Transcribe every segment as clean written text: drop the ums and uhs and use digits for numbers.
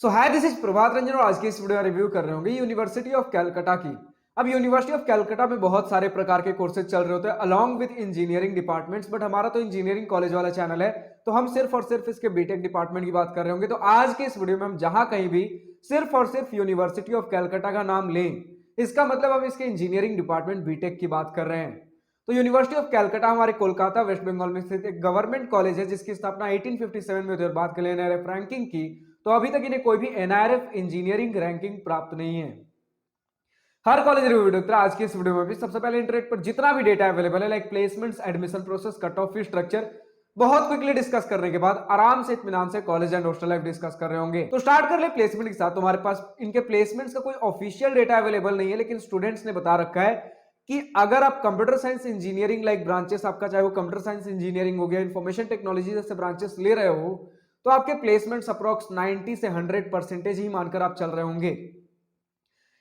So hi this is Prabhat Ranjan और आज की इस वीडियो में रिव्यू कर रहे होंगे यूनिवर्सिटी ऑफ कैलकाटा की। अब यूनिवर्सिटी ऑफ कैलकाटा में बहुत सारे प्रकार के कोर्सेज चल रहे होते हैं along with engineering departments, but हमारा तो इंजीनियरिंग कॉलेज वाला चैनल है तो हम सिर्फ और सिर्फ इसके बीटेक डिपार्टमेंट की बात कर रहे होंगे। तो आज के इस वीडियो में हम जहां कहीं भी सिर्फ और सिर्फ यूनिवर्सिटी ऑफ कैलकाटा का नाम लें, इसका मतलब हम इसके इंजीनियरिंग डिपार्टमेंट बीटेक की बात कर रहे हैं। तो यूनिवर्सिटी ऑफ कैलकाटा हमारे कोलकाता वेस्ट बंगाल में स्थित एक गवर्नमेंट कॉलेज है जिसकी स्थापना 1857 में हुई थी। और बात करें एनआरएफ रैंकिंग की तो अभी तक इन्हें कोई भी एनआरएफ इंजीनियरिंग रैंकिंग प्राप्त नहीं है। हर कॉलेज रिव्यू वीडियो आज की इस वीडियो में भी सबसे पहले इंटरनेट पर जितना भी डेटा अवेलेबल है like placements, admission process, cut off fee structure बहुत क्विकली डिस्कस करने के बाद आराम से इत्मीनान से college and hostel life discuss कर रहे होंगे। तो स्टार्ट कर ले प्लेसमेंट के साथ। तुम्हारे पास इनके प्लेसमेंट्स का कोई ऑफिशियल डेटा अवेलेबल नहीं है, लेकिन स्टूडेंट्स ने बता रखा है कि अगर आप computer science engineering like branches आपका चाहे वो कंप्यूटर साइंस इंजीनियरिंग हो गया, इंफॉर्मेशन टेक्नोलॉजी जैसे ब्रांचेस ले रहे हो तो आपके प्लेसमेंट्स अप्रोक्स 90 से 100% ही मानकर आप चल रहे होंगे।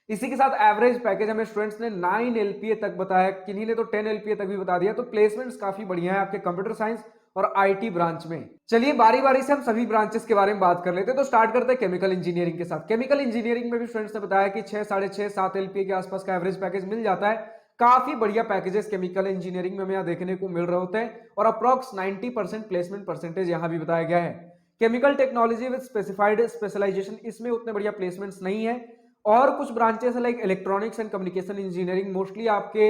इसी के साथ एवरेज पैकेज हमें स्टूडेंट्स ने 9 एलपीए तक बताया, किन्हीं ने तो 10 एलपीए तक भी बता दिया। तो प्लेसमेंट्स काफी बढ़िया है आपके कंप्यूटर साइंस और आईटी ब्रांच में। चलिए बारी बारी से हम सभी ब्रांचेस के बारे में बात कर लेते हैं। तो स्टार्ट करते हैं केमिकल इंजीनियरिंग के साथ। केमिकल इंजीनियरिंग में भी स्टूडेंट्स ने बताया कि 6, 6.5, 7 एलपीए के आसपास का एवरेज पैकेज मिल जाता है। काफी बढ़िया पैकेजेस केमिकल इंजीनियरिंग में हमें यहाँ देखने को मिल रहे होते हैं और अप्रोक्स 90% प्लेसमेंट परसेंटेज यहाँ भी बताया गया है। Chemical technology with specified specialization, इसमें उतने बढ़िया प्लेसमेंट्स नहीं है। और कुछ ब्रांचेस है like electronics and communication engineering, mostly आपके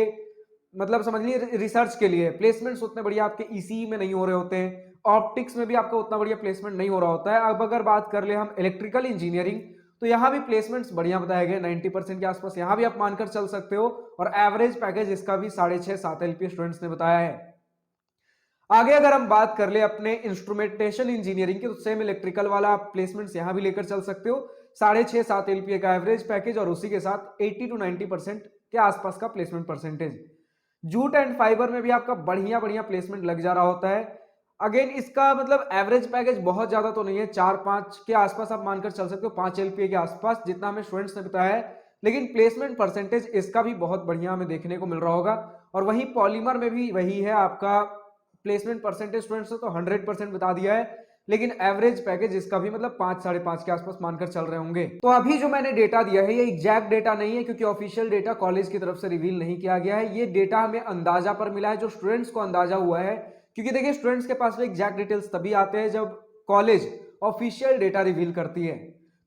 मतलब समझ लीजिए रिसर्च के लिए प्लेसमेंट्स उतने बढ़िया आपके ईसीई में नहीं हो रहे होते हैं। ऑप्टिक्स में भी आपका उतना बढ़िया प्लेसमेंट नहीं हो रहा होता है। अब अगर बात कर ले हम इलेक्ट्रिकल इंजीनियरिंग तो यहाँ भी प्लेसमेंट्स बढ़िया बताए गए, 90% के आसपास यहाँ भी आप मानकर चल सकते हो। और एवरेज पैकेज इसका भी 6.5, 7 एलपी स्टूडेंट्स ने बताया है। आगे अगर हम बात कर ले अपने इंस्ट्रूमेंटेशन इंजीनियरिंग की तो सेम इलेक्ट्रिकल वाला आप प्लेसमेंट्स यहां भी लेकर चल सकते हो। 6.5, 7 एलपीए का एवरेज पैकेज और उसी के साथ 80 to 90% के आसपास का placement percentage. Jute and fibre में भी आपका बढ़िया बढ़िया प्लेसमेंट लग जा रहा होता है। अगेन इसका मतलब एवरेज पैकेज बहुत ज्यादा तो नहीं है, 4-5 के आसपास आप मानकर चल सकते हो, 5 एलपीए के आसपास जितना हमें स्टूडेंट्स ने बताया है। लेकिन प्लेसमेंट परसेंटेज इसका भी बहुत बढ़िया हमें देखने को मिल रहा होगा। और वही पॉलीमर में भी वही है आपका प्लेसमेंट परसेंटेज स्टूडेंट्स तो 100% बता दिया है, लेकिन एवरेज पैकेज इसका भी मतलब 5, 5.5 के आसपास मानकर चल रहे होंगे। तो अभी जो मैंने डेटा दिया है ये एग्जैक्ट डेटा नहीं है क्योंकि ऑफिशियल डेटा कॉलेज की तरफ से रिवील नहीं किया गया है। ये डेटा हमें अंदाजा पर मिला है, जो स्टूडेंट्स को अंदाजा हुआ है। क्योंकि देखिए स्टूडेंट्स के पास में एग्जैक्ट डिटेल्स तभी आते हैं जब कॉलेज ऑफिशियल डेटा रिवील करती है।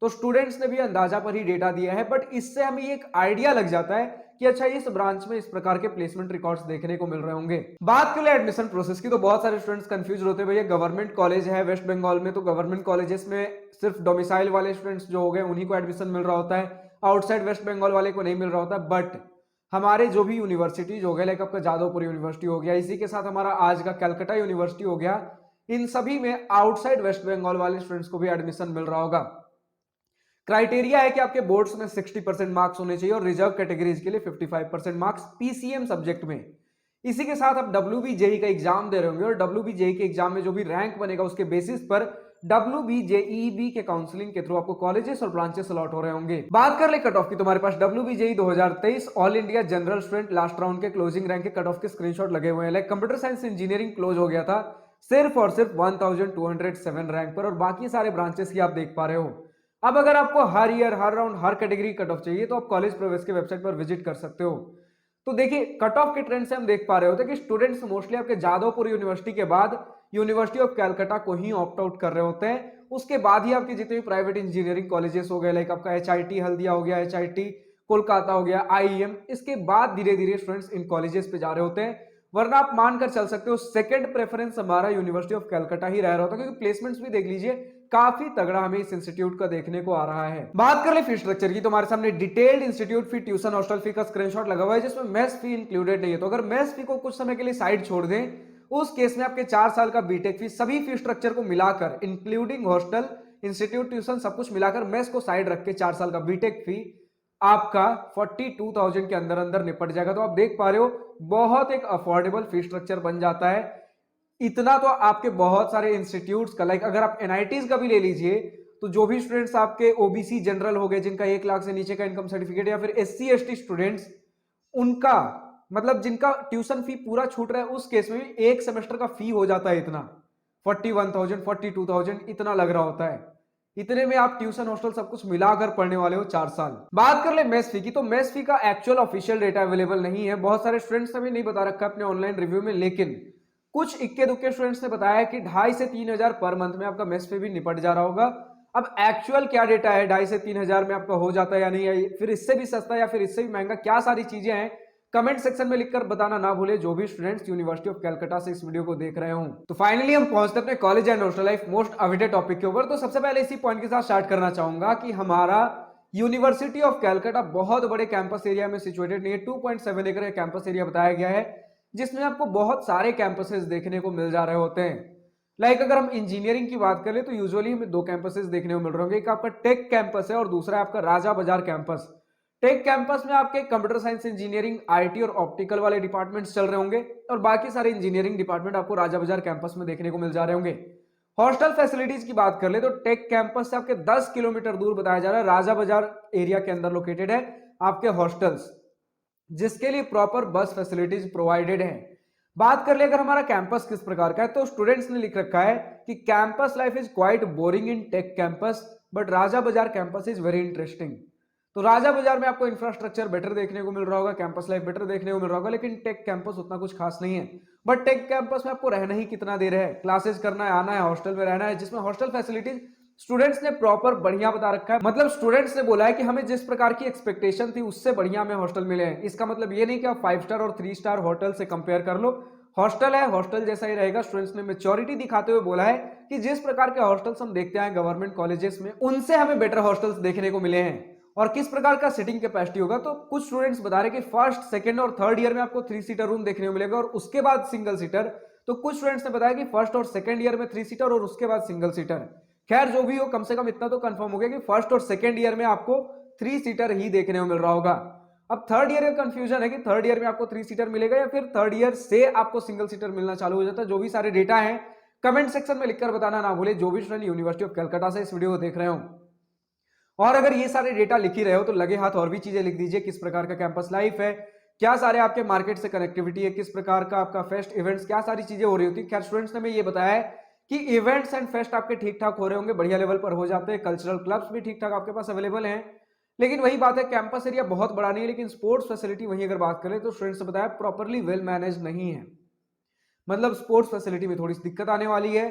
तो स्टूडेंट्स ने भी अंदाजा पर ही डेटा दिया है, बट इससे हमें एक आइडिया लग जाता है कि अच्छा इस ब्रांच में इस प्रकार के प्लेसमेंट रिकॉर्ड्स देखने को मिल रहे होंगे। बात कर ले एडमिशन प्रोसेस की तो बहुत सारे स्टूडेंट्स कंफ्यूज होते हैं, भैया गवर्नमेंट कॉलेज है वेस्ट बंगाल में तो गवर्नमेंट कॉलेजेस में सिर्फ डोमिसाइल वाले स्टूडेंट्स जो हो गए उन्हीं को एडमिशन मिल रहा होता है, आउटसाइड वेस्ट बंगाल वाले को नहीं मिल रहा होता। बट हमारे जो भी यूनिवर्सिटीज हो गए लाइक आपका जादवपुर यूनिवर्सिटी हो गया, इसी के साथ हमारा आज का कैलकाटा यूनिवर्सिटी हो गया, इन सभी में आउटसाइड वेस्ट बंगाल वाले स्टूडेंट्स को भी एडमिशन मिल रहा होगा। क्राइटेरिया है कि आपके बोर्ड्स में 60% मार्क्स होने चाहिए और रिजर्व कैटेगरीज के लिए 55% मार्क्स पीसीएम सब्जेक्ट में। इसी के साथ आप डब्ल्यूबीजेई का एग्जाम दे रहे होंगे और डब्ल्यूबीजेई के एग्जाम में जो भी रैंक बनेगा उसके बेसिस पर डब्ल्यूबीजेईबी के काउंसलिंग के थ्रू आपको कॉलेजेस और ब्रांचेस अलॉट हो रहे होंगे। बात कर ले कट ऑफ की, तुम्हारे पास WBJEE 2023 all India general student last round के क्लोजिंग रैंक के कट ऑफ के स्क्रीनशॉट लगे हुए हैं। Like computer science engineering close हो गया था सिर्फ और सिर्फ 1207 रैंक पर और बाकी सारे ब्रांचेस की आप देख पा रहे हो। अब अगर आपको हर ईयर हर राउंड हर कैटेगरी कट ऑफ चाहिए तो आप कॉलेज प्रवेश के वेबसाइट पर विजिट कर सकते हो। तो देखिए कट ऑफ के ट्रेंड से हम देख पा रहे होते हैं कि स्टूडेंट्स मोस्टली आपके जादवपुर यूनिवर्सिटी के बाद यूनिवर्सिटी ऑफ कैलकाटा को ही ऑप्ट आउट कर रहे होते हैं। उसके बाद ही आपके जितने भी प्राइवेट इंजीनियरिंग कॉलेजेस हो गए लाइक आपका एचआईटी हल्दिया हो गया, एचआईटी कोलकाता हो गया, आईईएम, इसके बाद धीरे धीरे स्टूडेंट्स इन कॉलेजेस पे जा रहे होते हैं। वरना आप मानकर चल सकते हो सेकंड प्रेफरेंस हमारा यूनिवर्सिटी ऑफ कैलकाटा ही रह रहा होता है, क्योंकि प्लेसमेंट्स भी देख लीजिए काफी तगड़ा हमें इस इंस्टीट्यूट का देखने को आ रहा है। बात कर ले फी स्ट्रक्चर की, तुम्हारे सामने डिटेल्ड इंस्टीट्यूट फी, ट्यूशन, हॉस्टल फी का स्क्रीनशॉट लगा हुआ है जिसमें मेस फी इंक्लूडेड नहीं है। तो अगर मेस फी को कुछ समय के लिए साइड छोड़ दें उस केस में आपके 4 साल का बीटेक फी सभी फी स्ट्रक्चर को मिलाकर इंक्लूडिंग हॉस्टल, इंस्टीट्यूट, ट्यूशन सब कुछ मिलाकर मेस को साइड रख के 4 साल का बीटेक फी आपका 42,000 के अंदर अंदर निपट जाएगा। तो आप देख पा रहे हो बहुत एक अफोर्डेबल फी स्ट्रक्चर बन जाता है। इतना तो आपके बहुत सारे इंस्टीट्यूट्स का लाइक अगर आप एनआईटीज का भी ले लीजिए तो जो भी स्टूडेंट्स आपके ओबीसी जनरल हो गए जिनका 1 लाख से नीचे का इनकम सर्टिफिकेट, या फिर एससी एसटी स्टूडेंट्स उनका मतलब जिनका ट्यूशन फी पूरा छूट रहा है उस केस में भी एक सेमेस्टर का फी हो जाता है इतना 41,000 42,000 इतना लग रहा होता है। इतने में आप ट्यूशन हॉस्टल सब कुछ मिलाकर पढ़ने वाले हो 4 साल। बात कर ले मेस फी की, तो मेस फी का एक्चुअल ऑफिशियल डेटा अवेलेबल नहीं है। बहुत सारे स्टूडेंट्स ने भी नहीं बता रखा अपने ऑनलाइन रिव्यू में, लेकिन कुछ इक्के दुक्के स्टूडेंट्स ने बताया कि 2,500 से 3,000 पर मंथ में आपका मेस फी भी निपट जा रहा होगा। अब एक्चुअल क्या डेटा है, 2,500 से 3,000 में आपका हो जाता है या नहीं है, फिर इससे भी सस्ता या फिर इससे भी महंगा, क्या सारी चीजें हैं, कमेंट सेक्शन में लिखकर बताना ना भूले जो भी स्टूडेंट्स यूनिवर्सिटी ऑफ कैलकाटा से इस वीडियो को देख रहे हो। तो फाइनली हम पहुंचते अपने college and hostel life most awaited topic के ऊपर। तो सबसे पहले इसी पॉइंट के साथ स्टार्ट करना चाहूंगा कि हमारा यूनिवर्सिटी ऑफ कैलकाटा बहुत बड़े कैंपस एरिया में सिचुएटेड नहीं है। 2.7 एकड़ कैंपस एरिया बताया गया है, जिसमें आपको बहुत सारे कैंपसेस देखने को मिल जा रहे होते हैं। लाइक अगर हम इंजीनियरिंग की बात करें तो यूजुअली हमें 2 कैंपसेस देखने को मिल रहे होंगे, एक आपका टेक कैंपस है और दूसरा आपका राजा बाजार कैंपस। टेक कैंपस में आपके कंप्यूटर साइंस, इंजीनियरिंग, आईटी और ऑप्टिकल वाले डिपार्टमेंट्स चल रहे होंगे और बाकी सारे इंजीनियरिंग डिपार्टमेंट आपको राजा बाजार कैंपस में देखने को मिल जा रहे होंगे। हॉस्टल फैसिलिटीज की बात कर ले तो टेक कैंपस से आपके 10 किलोमीटर दूर बताया जा रहा है राजा बाजार एरिया के अंदर लोकेटेड है आपके हॉस्टल्स, जिसके लिए प्रॉपर बस फैसिलिटीज प्रोवाइडेड है। बात कर ले अगर हमारा कैंपस किस प्रकार का है, तो स्टूडेंट्स ने लिख रखा है कि campus life is quite boring in tech campus but Raja Bazar campus is very interesting. तो राजा बाजार में आपको इंफ्रास्ट्रक्चर बेटर देखने को मिल रहा होगा, कैंपस लाइफ बेटर देखने को मिल रहा होगा, लेकिन टेक कैंपस उतना कुछ खास नहीं है। बट टेक कैंपस में आपको रहना ही कितना देर है, क्लासेस करना है, आना है, हॉस्टल में रहना है, जिसमें हॉस्टल फैसिलिटीज स्टूडेंट्स ने प्रॉपर बढ़िया बता रखा है। मतलब स्टूडेंट्स ने बोला है कि हमें जिस प्रकार की एक्सपेक्टेशन थी उससे बढ़िया हमें हॉस्टल मिले हैं। इसका मतलब ये नहीं कि आप 5 स्टार और 3 स्टार होटल से कंपेयर कर लो, हॉस्टल है हॉस्टल जैसा ही रहेगा। स्टूडेंट्स ने मैच्योरिटी दिखाते हुए बोला है कि जिस प्रकार के हॉस्टल्स हम देखते हैं गवर्नमेंट कॉलेजेस में, उनसे हमें बेटर हॉस्टल्स देखने को मिले हैं। और किस प्रकार का सिटिंग कैपेसिटी होगा, तो कुछ स्टूडेंट्स बता रहे कि फर्स्ट, सेकंड और थर्ड ईयर में आपको 3 सीटर रूम देखने को मिलेगा और उसके बाद सिंगल सीटर। तो कुछ स्टूडेंट्स ने बताया कि फर्स्ट और सेकंड ईयर में 3 सीटर और उसके बाद सिंगल सीटर। खैर जो भी हो, कम से कम इतना तो कंफर्म हो गया कि फर्स्ट और सेकंड ईयर में आपको 3 सीटर ही देखने को मिल रहा होगा। अब थर्ड ईयर का कंफ्यूजन है कि थर्ड ईयर में आपको 3 सीटर मिलेगा या फिर थर्ड ईयर से आपको सिंगल सीटर मिलना चालू हो जाता है। जो भी सारे डेटा हैं कमेंट सेक्शन में लिखकर बताना ना भूले जो भी स्टूडेंट यूनिवर्सिटी ऑफ कलकत्ता से इस वीडियो को देख रहे हो। और अगर ये सारे डेटा लिख ही रहे हो तो लगे हाथ और भी चीजें लिख दीजिए, किस प्रकार का कैंपस लाइफ है, क्या सारे आपके मार्केट से कनेक्टिविटी है, किस प्रकार का आपका फेस्ट इवेंट्स, क्या सारी चीजें हो रही होती है। खैर स्टूडेंट्स ने हमें ये बताया है कि इवेंट्स एंड फेस्ट आपके ठीक ठाक हो रहे होंगे, बढ़िया लेवल पर हो जाते हैं, कल्चरल क्लब्स भी ठीक ठाक आपके पास अवेलेबल हैं। लेकिन वही बात है, कैंपस एरिया बहुत बड़ा नहीं है, लेकिन स्पोर्ट्स फैसिलिटी वहीं अगर बात करें तो स्टूडेंट्स ने बताया प्रॉपरली वेल मैनेज नहीं है। मतलब स्पोर्ट्स फैसिलिटी में थोड़ी सी दिक्कत आने वाली है।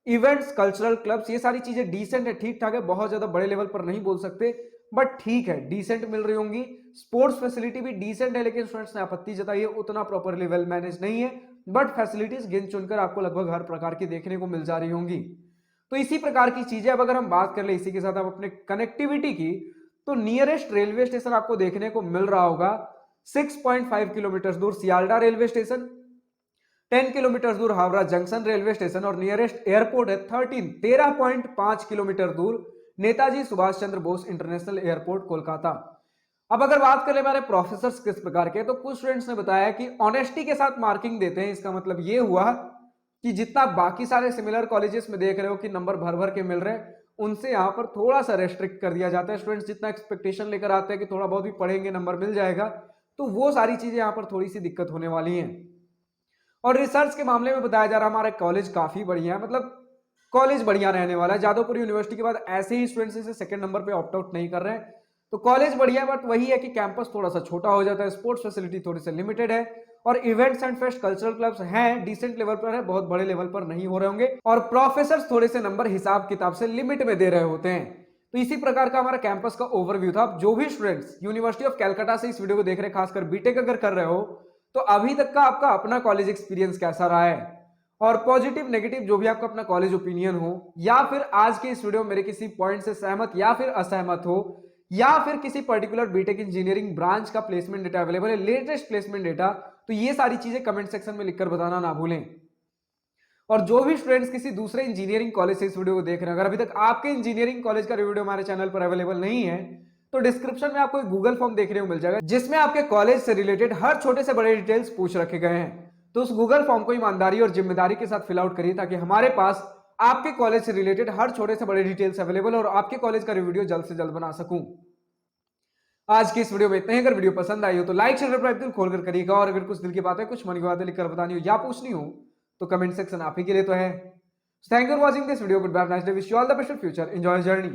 इवेंट्स, कल्चरल क्लब्स, ये सारी चीजें डिसेंट है, ठीक ठाक है, बहुत ज्यादा बड़े लेवल पर नहीं बोल सकते बट ठीक है, डिसेंट मिल रही होंगी। स्पोर्ट्स फैसिलिटी भी डिसेंट है, लेकिन स्टूडेंट्स ने आपत्ति जताई है उतना प्रॉपरली वेल मैनेज नहीं है। बट फैसिलिटीज गिन चुनकर आपको लगभग हर प्रकार की देखने को मिल जा रही होंगी। तो इसी प्रकार की चीजें अब अगर हम बात कर ले इसी के साथ आप अपने कनेक्टिविटी की, तो नियरेस्ट रेलवे स्टेशन आपको देखने को मिल रहा होगा 6.5 किलोमीटर दूर सियालडा रेलवे स्टेशन, 10 किलोमीटर दूर हावड़ा जंक्शन रेलवे स्टेशन और नियरेस्ट एयरपोर्ट है 13.5 किलोमीटर दूर नेताजी सुभाष चंद्र बोस इंटरनेशनल एयरपोर्ट कोलकाता। अब अगर बात करें हमारे प्रोफेसर्स किस प्रकार के, तो कुछ स्टूडेंट्स ने बताया कि ऑनेस्टी के साथ मार्किंग देते हैं। इसका मतलब ये हुआ कि जितना बाकी सारे सिमिलर कॉलेजेस में देख रहे हो कि नंबर भर भर के मिल रहे हैं, उनसे यहाँ पर थोड़ा सा रेस्ट्रिक्ट कर दिया जाता है। स्टूडेंट्स जितना एक्सपेक्टेशन लेकर आते हैं कि थोड़ा बहुत भी पढ़ेंगे नंबर मिल जाएगा, तो वो सारी चीजें यहाँ पर थोड़ी सी दिक्कत होने वाली हैं। और रिसर्च के मामले में बताया जा रहा है हमारा कॉलेज काफी बढ़िया है, मतलब कॉलेज बढ़िया रहने वाला है। जादवपुर यूनिवर्सिटी के बाद ऐसे ही स्टूडेंट्स इसे सेकंड नंबर पे ऑप्ट आउट नहीं कर रहे हैं, तो कॉलेज बढ़िया है। बट वही है कि कैंपस थोड़ा सा छोटा हो जाता है, स्पोर्ट्स फैसिलिटी थोड़ी सी लिमिटेड है और events and fest, cultural clubs हैं डिसेंट लेवल पर है, बहुत बड़े लेवल पर नहीं हो रहे होंगे और प्रोफेसर्स थोड़े से नंबर हिसाब किताब से लिमिट में दे रहे होते हैं। तो इसी प्रकार का हमारा कैंपस का ओवरव्यू था। जो भी स्टूडेंट्स यूनिवर्सिटी ऑफ कैलकाटा से इस वीडियो को देख रहे हैं, खासकर बीटेक अगर कर रहे हो, तो अभी तक का आपका अपना कॉलेज एक्सपीरियंस कैसा रहा है और पॉजिटिव नेगेटिव जो भी आपका अपना कॉलेज ओपिनियन हो, या फिर आज के इस वीडियो में मेरे किसी पॉइंट से सहमत या फिर असहमत हो, या फिर किसी पर्टिकुलर बीटेक इंजीनियरिंग ब्रांच का प्लेसमेंट डेटा अवेलेबल है, लेटेस्ट प्लेसमेंट डेटा, तो ये सारी चीजें कमेंट सेक्शन में लिखकर बताना ना भूलें। और जो भी स्टूडेंट्स किसी दूसरे इंजीनियरिंग कॉलेज से इस वीडियो को देख रहे हैं, अगर अभी तक आपके इंजीनियरिंग कॉलेज का वीडियो हमारे चैनल पर अवेलेबल नहीं है, तो डिस्क्रिप्शन में आपको एक गूगल फॉर्म देखने को मिल जाएगा जिसमें आपके कॉलेज से रिलेटेड हर छोटे से बड़े डिटेल्स पूछ रखे गए हैं। तो उस गूगल फॉर्म को ईमानदारी और जिम्मेदारी के साथ फिल आउट करिए ताकि हमारे पास आपके कॉलेज से रिलेटेड हर छोटे से बड़े डिटेल्स अवेलेबल और आपके कॉलेज का वीडियो जल्द से जल्द बना सकूं। आज की इस वीडियो में इतना ही। अगर वीडियो पसंद आई हो तो लाइक शेयर सब्सक्राइब दिल खोलकर करिएगा और अगर कुछ दिल की बातें, कुछ मन की बातें लिखकर बतानी हो या पूछनी हो तो कमेंट सेक्शन आप ही के लिए तो है। Thank you for watching this video. Good bye, nice day, wish you all the best for future. Enjoy journey.